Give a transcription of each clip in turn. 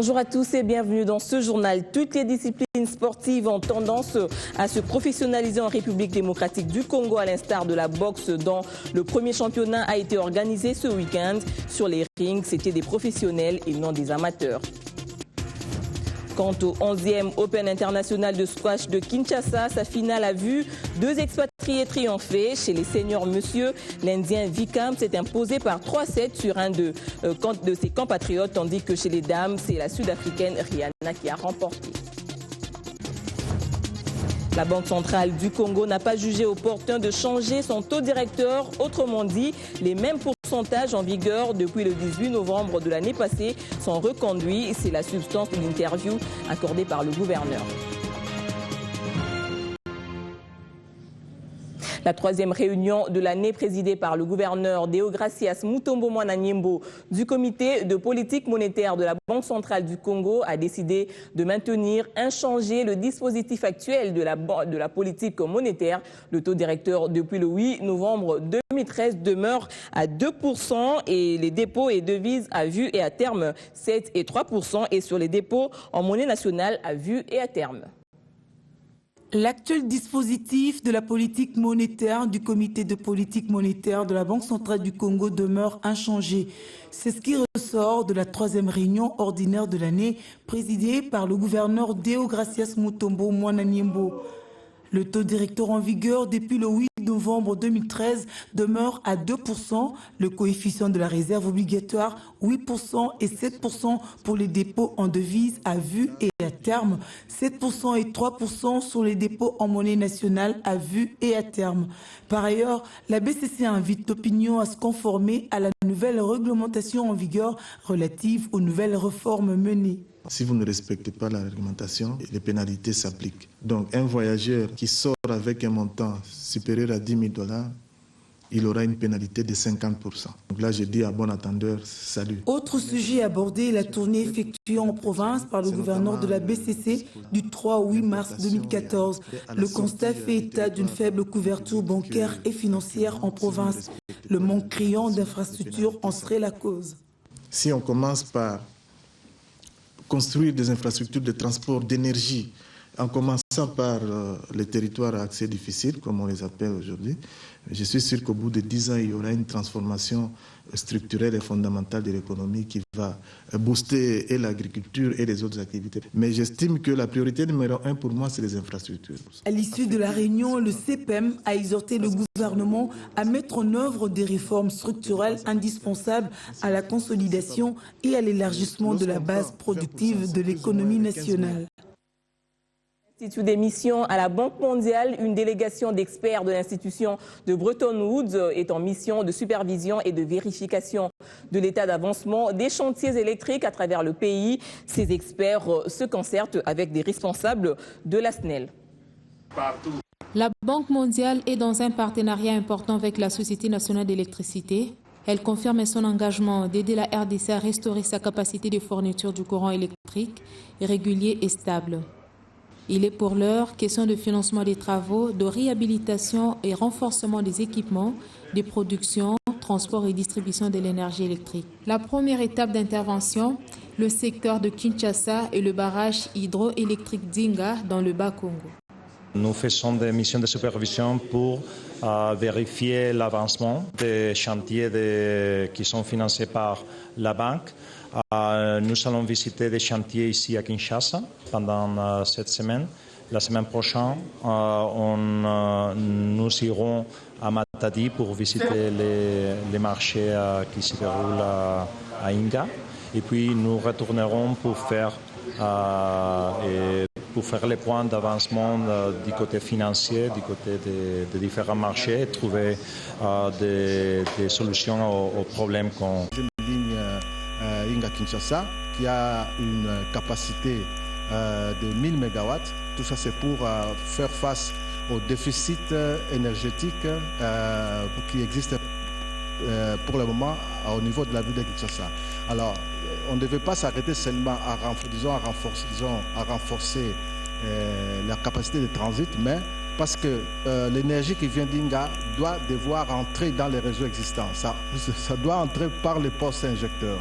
Bonjour à tous et bienvenue dans ce journal. Toutes les disciplines sportives ont tendance à se professionnaliser en République démocratique du Congo, à l'instar de la boxe, dont le premier championnat a été organisé ce week-end. Sur les rings, c'était des professionnels et non des amateurs. Quant au 11e Open international de squash de Kinshasa, sa finale a vu deux expatriés triompher. Chez les seniors, monsieur, l'Indien Vikram s'est imposé par 3-7 sur un de ses compatriotes, tandis que chez les dames, c'est la Sud-Africaine Rihanna qui a remporté. La Banque centrale du Congo n'a pas jugé opportun de changer son taux directeur. Autrement dit, les mêmes pourcentages en vigueur depuis le 18 novembre de l'année passée sont reconduits. C'est la substance de l'interview accordée par le gouverneur. La troisième réunion de l'année présidée par le gouverneur Deogracias Mutombo Mwana Niembo du comité de politique monétaire de la Banque centrale du Congo a décidé de maintenir inchangé le dispositif actuel de la politique monétaire. Le taux directeur depuis le 8 novembre 2013 demeure à 2% et les dépôts et devises à vue et à terme 7 et 3% et sur les dépôts en monnaie nationale à vue et à terme. L'actuel dispositif de la politique monétaire du comité de politique monétaire de la Banque centrale du Congo demeure inchangé. C'est ce qui ressort de la troisième réunion ordinaire de l'année présidée par le gouverneur Deogracias Mutombo Mwana Niembo. Le taux directeur en vigueur depuis le 8 novembre 2013 demeure à 2%, le coefficient de la réserve obligatoire 8% et 7% pour les dépôts en devises à vue et à terme, 7% et 3% sur les dépôts en monnaie nationale à vue et à terme. Par ailleurs, la BCC invite l'opinion à se conformer à la nouvelle réglementation en vigueur relative aux nouvelles réformes menées. Si vous ne respectez pas la réglementation, les pénalités s'appliquent. Donc un voyageur qui sort avec un montant supérieur à 10 000 $, il aura une pénalité de 50%. Donc là, je dis à bon entendeur, salut. Autre sujet abordé, la tournée effectuée en province par le gouverneur de la BCC du 3 au 8 mars 2014. Le constat fait état d'une faible couverture bancaire et financière en province. Le manque criant d'infrastructures en serait la cause. Si on commence par construire des infrastructures de transport, d'énergie, en commençant par les territoires à accès difficile, comme on les appelle aujourd'hui, je suis sûr qu'au bout de 10 ans, il y aura une transformation structurelle et fondamentale de l'économie qui va booster et l'agriculture et les autres activités. Mais j'estime que la priorité numéro 1 pour moi, c'est les infrastructures. À l'issue de la réunion, le CPM a exhorté le gouvernement à mettre en œuvre des réformes structurelles indispensables à la consolidation et à l'élargissement de la base productive de l'économie nationale. Institut des missions à la Banque mondiale, une délégation d'experts de l'institution de Bretton Woods est en mission de supervision et de vérification de l'état d'avancement des chantiers électriques à travers le pays. Ces experts se concertent avec des responsables de la SNEL. La Banque mondiale est dans un partenariat important avec la Société nationale d'électricité. Elle confirme son engagement d'aider la RDC à restaurer sa capacité de fourniture du courant électrique régulier et stable. Il est pour l'heure question de financement des travaux, de réhabilitation et renforcement des équipements, de production, transport et distribution de l'énergie électrique. La première étape d'intervention, le secteur de Kinshasa et le barrage hydroélectrique d'Inga dans le Bas-Congo. Nous faisons des missions de supervision pour vérifier l'avancement des chantiers qui sont financés par la banque. Nous allons visiter des chantiers ici à Kinshasa pendant cette semaine. La semaine prochaine, nous irons à Matadi pour visiter les marchés qui se déroulent à Inga. Et puis nous retournerons pour faire les points d'avancement du côté financier, du côté des différents marchés et trouver des solutions aux problèmes qu'on... Inga Kinshasa, qui a une capacité de 1000 MW. Tout ça, c'est pour faire face au déficit énergétique qui existe pour le moment au niveau de la ville de Kinshasa. Alors, on ne devait pas s'arrêter seulement à renforcer la capacité de transit, mais parce que l'énergie qui vient d'Inga doit devoir entrer dans les réseaux existants. Ça doit entrer par les postes injecteurs.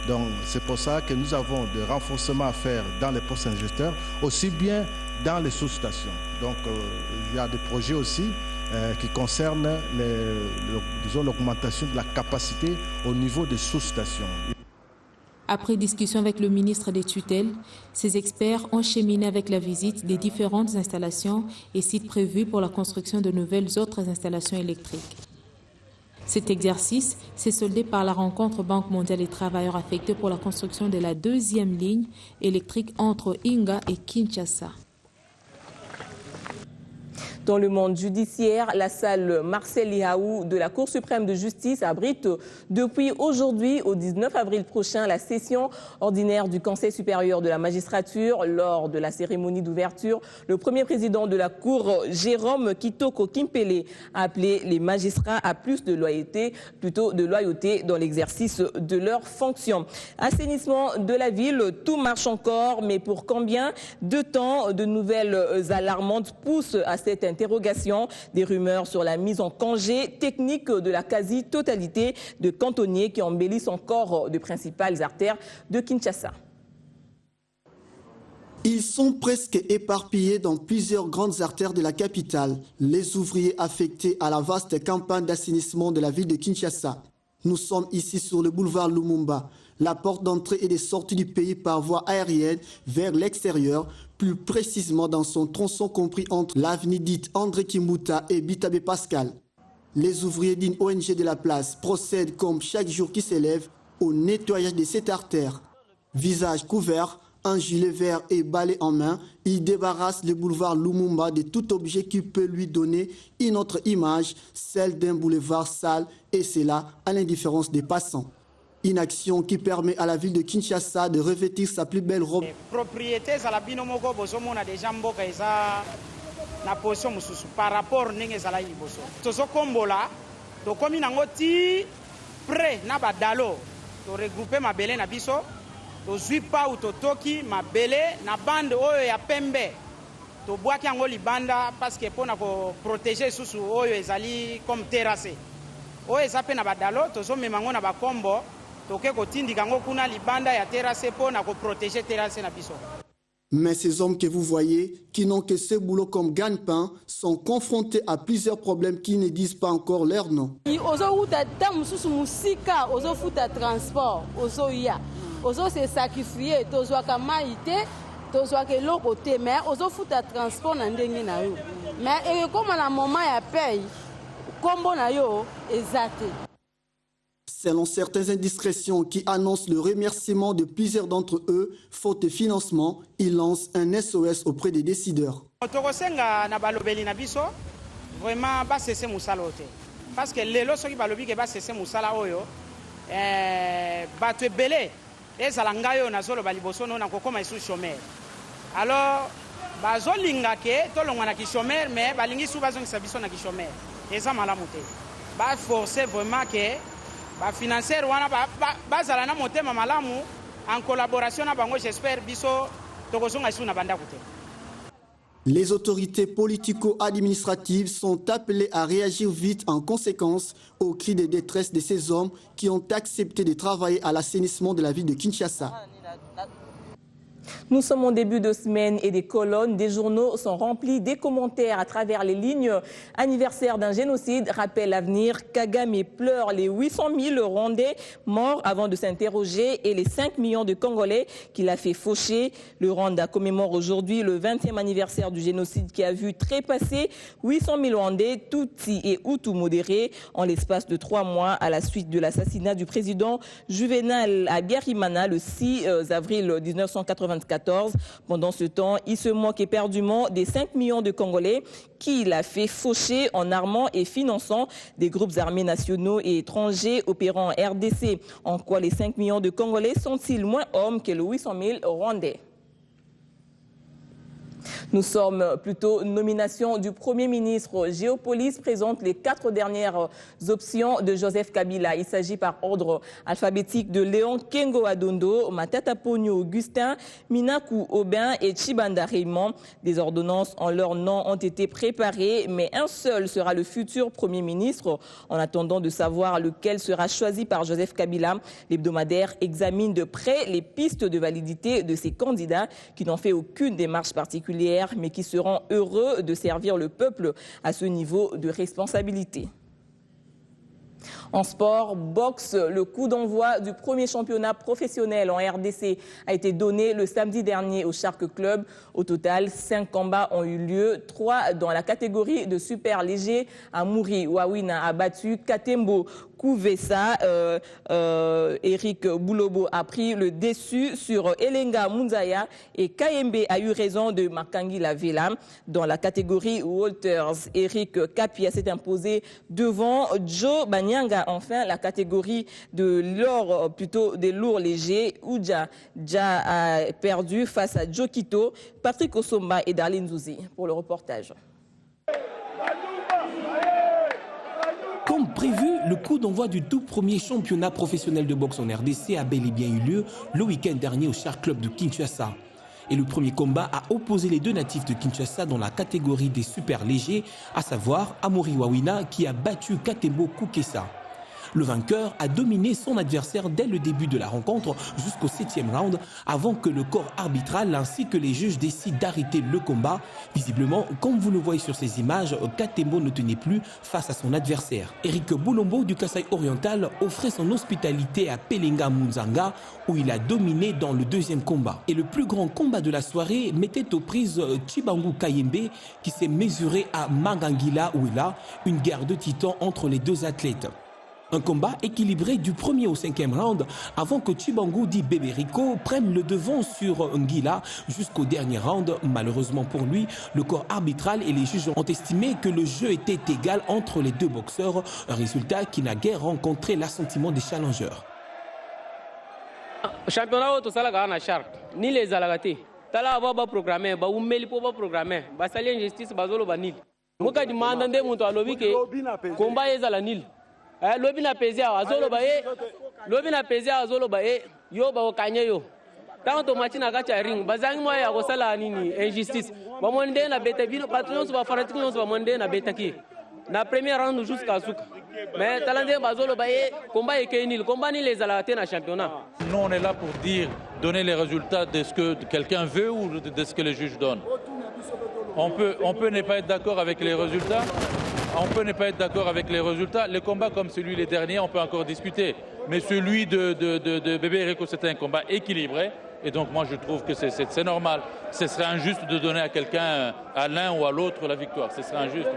Donc c'est pour ça que nous avons des renforcements à faire dans les postes injecteurs, aussi bien dans les sous-stations. Donc il y a des projets aussi qui concernent l'augmentation de la capacité au niveau des sous-stations. Après discussion avec le ministre des tutelles, ces experts ont cheminé avec la visite des différentes installations et sites prévus pour la construction de nouvelles autres installations électriques. Cet exercice s'est soldé par la rencontre Banque mondiale et travailleurs affectés pour la construction de la deuxième ligne électrique entre Inga et Kinshasa. Dans le monde judiciaire, la salle Marcel Liaou de la Cour suprême de justice abrite depuis aujourd'hui au 19 avril prochain la session ordinaire du Conseil supérieur de la magistrature. Lors de la cérémonie d'ouverture, le premier président de la Cour, Jérôme Kitoko Kimpele, a appelé les magistrats à plus de loyauté dans l'exercice de leurs fonctions. Assainissement de la ville, tout marche encore, mais pour combien de temps? De nouvelles alarmantes poussent à cette interrogation, des rumeurs sur la mise en congé technique de la quasi-totalité de cantonniers qui embellissent encore de principales artères de Kinshasa. Ils sont presque éparpillés dans plusieurs grandes artères de la capitale, les ouvriers affectés à la vaste campagne d'assainissement de la ville de Kinshasa. Nous sommes ici sur le boulevard Lumumba, la porte d'entrée et de sortie du pays par voie aérienne vers l'extérieur, plus précisément dans son tronçon compris entre l'avenue dite André Kimbuta et Bitabe Pascal. Les ouvriers d'une ONG de la place procèdent comme chaque jour qui s'élève au nettoyage de cette artère. Visage couvert, un gilet vert et balai en main, il débarrasse le boulevard Lumumba de tout objet qui peut lui donner une autre image, celle d'un boulevard sale, et c'est là à l'indifférence des passants. Une action qui permet à la ville de Kinshasa de revêtir sa plus belle robe. Propriété à la binomoko bozomo na déjà mboka eza na position mususu par rapport ndenge ezala liboso. Tozo kombola to komi nango ti près na badalo to regrouper mabele na biso to zui pa ou to toki mabele na bande oyo ya pembe to bwaki yango libanda parce que pona ko protéger susu oyo ezali comme terrasse. Oyo ezape na badalo tozo memango na bakombo. Mais ces hommes que vous voyez, qui n'ont que ce boulot comme gagne-pain, sont confrontés à plusieurs problèmes qui ne disent pas encore leur nom. Selon certaines indiscrétions qui annoncent le remerciement de plusieurs d'entre eux, faute de financement, ils lancent un SOS auprès des décideurs. Parce que les lois qui balobi que cesser musala oyo bato belé les alangayo na zolo baliboso na kokoma isu chômeur. Alors bazolinga ke to longwa na ki chômeur mais balingi su bazongi sabiso na ki chômeur. Eza malamu te. Ba forcer vraiment que ba financier wana bazala na motema malamu en collaboration na bango, j'espère biso tokozonga isu na banda kote. Les autorités politico-administratives sont appelées à réagir vite en conséquence aux cris de détresse de ces hommes qui ont accepté de travailler à l'assainissement de la ville de Kinshasa. Nous sommes en début de semaine et des colonnes des journaux sont remplies des commentaires à travers les lignes. Anniversaire d'un génocide, rappelle l'avenir. Kagame pleure les 800 000 Rwandais morts avant de s'interroger et les 5 millions de Congolais qu'il a fait faucher. Le Rwanda commémore aujourd'hui le 20e anniversaire du génocide qui a vu trépasser 800 000 Rwandais, Tutsis et Hutus modérés en l'espace de 3 mois à la suite de l'assassinat du président Juvenal Habyarimana le 6 avril 1994. Pendant ce temps, il se moque éperdument des 5 millions de Congolais qu'il a fait faucher en armant et finançant des groupes armés nationaux et étrangers opérant en RDC. En quoi les 5 millions de Congolais sont-ils moins hommes que les 800 000 Rwandais? Nous sommes plutôt nomination du Premier ministre. Géopolis présente les 4 dernières options de Joseph Kabila. Il s'agit par ordre alphabétique de Léon Kengo Adondo, Matata Pogno Augustin, Minakou Aubin et Chibanda Raymond. Des ordonnances en leur nom ont été préparées, mais un seul sera le futur Premier ministre. En attendant de savoir lequel sera choisi par Joseph Kabila, l'hebdomadaire examine de près les pistes de validité de ces candidats qui n'ont fait aucune démarche particulière, mais qui seront heureux de servir le peuple à ce niveau de responsabilité. En sport, boxe, le coup d'envoi du premier championnat professionnel en RDC a été donné le samedi dernier au Shark Club. Au total, 5 combats ont eu lieu, 3 dans la catégorie de super léger. Amuri Wawina a battu Katembo Kouvessa. Eric Boulobo a pris le dessus sur Elenga Munzaya et KMB a eu raison de Makangi Lavela. Dans la catégorie Walters, Eric Kapia s'est imposé devant Joe Banyanga. Enfin, la catégorie de l'or, plutôt des lourds légers, Ouja a perdu face à Joe Kito, Patrick Osomba et Darlene Zouzi pour le reportage. Comme prévu, le coup d'envoi du tout premier championnat professionnel de boxe en RDC a bel et bien eu lieu le week-end dernier au Shark Club de Kinshasa. Et le premier combat a opposé les deux natifs de Kinshasa dans la catégorie des super légers, à savoir Amuri Wawina qui a battu Katembo Koukessa. Le vainqueur a dominé son adversaire dès le début de la rencontre jusqu'au 7e round avant que le corps arbitral ainsi que les juges décident d'arrêter le combat. Visiblement, comme vous le voyez sur ces images, Katembo ne tenait plus face à son adversaire. Eric Boulombo du Kasaï oriental offrait son hospitalité à Pelenga Munzanga où il a dominé dans le deuxième combat. Et le plus grand combat de la soirée mettait aux prises Chibangu Kayembe qui s'est mesuré à Magangila Ouila, une guerre de titans entre les deux athlètes. Un combat équilibré du premier au 5e round avant que Chibangu dit Bébé Rico prenne le devant sur Ngila jusqu'au dernier round. Malheureusement pour lui, le corps arbitral et les juges ont estimé que le jeu était égal entre les deux boxeurs, un résultat qui n'a guère rencontré l'assentiment des challengeurs. Championnat to sala ga na Shark ni les alagati tala ba programmer ba umeli po ba programmer ba sali injustice ba zolo ba nil muka demanda nde muntu alobi ke combat ezala nil. Lobi na pezia azolo ba lobi na pezia azolo ba yo ba okanye yo tanto machina kacha ring bazangi moya ya kosala nini injustice ba monde na beta bino patron ba fanatique non ba monde na beta ki na premier round jusqu'à suka mais talande bazolo ba combat ekenil combat ni les alate na championnat. Nous on est là pour dire donner les résultats de ce que quelqu'un veut ou de ce que les juges donnent. On peut ne pas être d'accord avec les résultats. On peut ne pas être d'accord avec les résultats. Les combats comme celui les derniers, on peut encore discuter. Mais celui de Bébé Rico, c'était un combat équilibré. Et donc moi, je trouve que c'est normal. Ce serait injuste de donner à quelqu'un, à l'un ou à l'autre, la victoire. Ce serait injuste.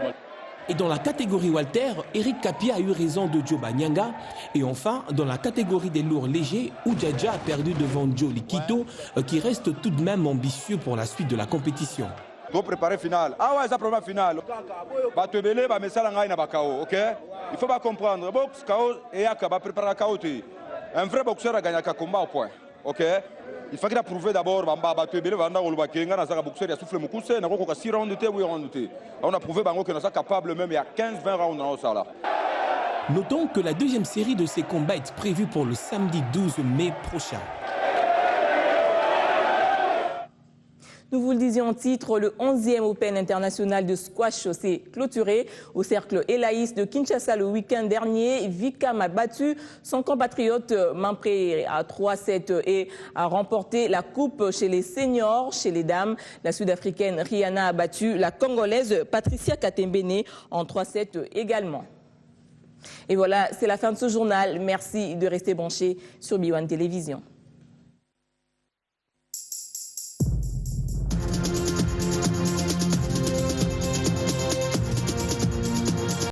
Et dans la catégorie Walter, Eric Kapia a eu raison de Joe Banyanga. Et enfin, dans la catégorie des lourds légers, Oujaja a perdu devant Joe Likito, qui reste tout de même ambitieux pour la suite de la compétition. Pour préparer finale. Ah ouais, c'est la première finale. Batebele, ba mesala ngai na bakao, ok? Il faut pas comprendre. Box KO et aka ba préparer KO. Un vrai boxeur a gagné un combat au point, ok? Il faut qu'il a prouvé d'abord bamba Batebele vanda oluba kenga na zaka boxeur ya souffle mukuse na ko ka 6 rounds de 8 rounds de. On a prouvé bango que nous sommes capables même il y a 15-20 rounds dans ça là. Notons que la deuxième série de ces combats est prévue pour le samedi 12 mai prochain. Nous vous le disions en titre, le 11e Open international de squash s'est clôturé au cercle Elaïs de Kinshasa le week-end dernier. Vikam a battu son compatriote Mampré à 3-7 et a remporté la coupe chez les seniors. Chez les dames, la Sud-Africaine Rihanna a battu la Congolaise Patricia Katembene en 3-7 également. Et voilà, c'est la fin de ce journal. Merci de rester branchés sur B1 Télévision.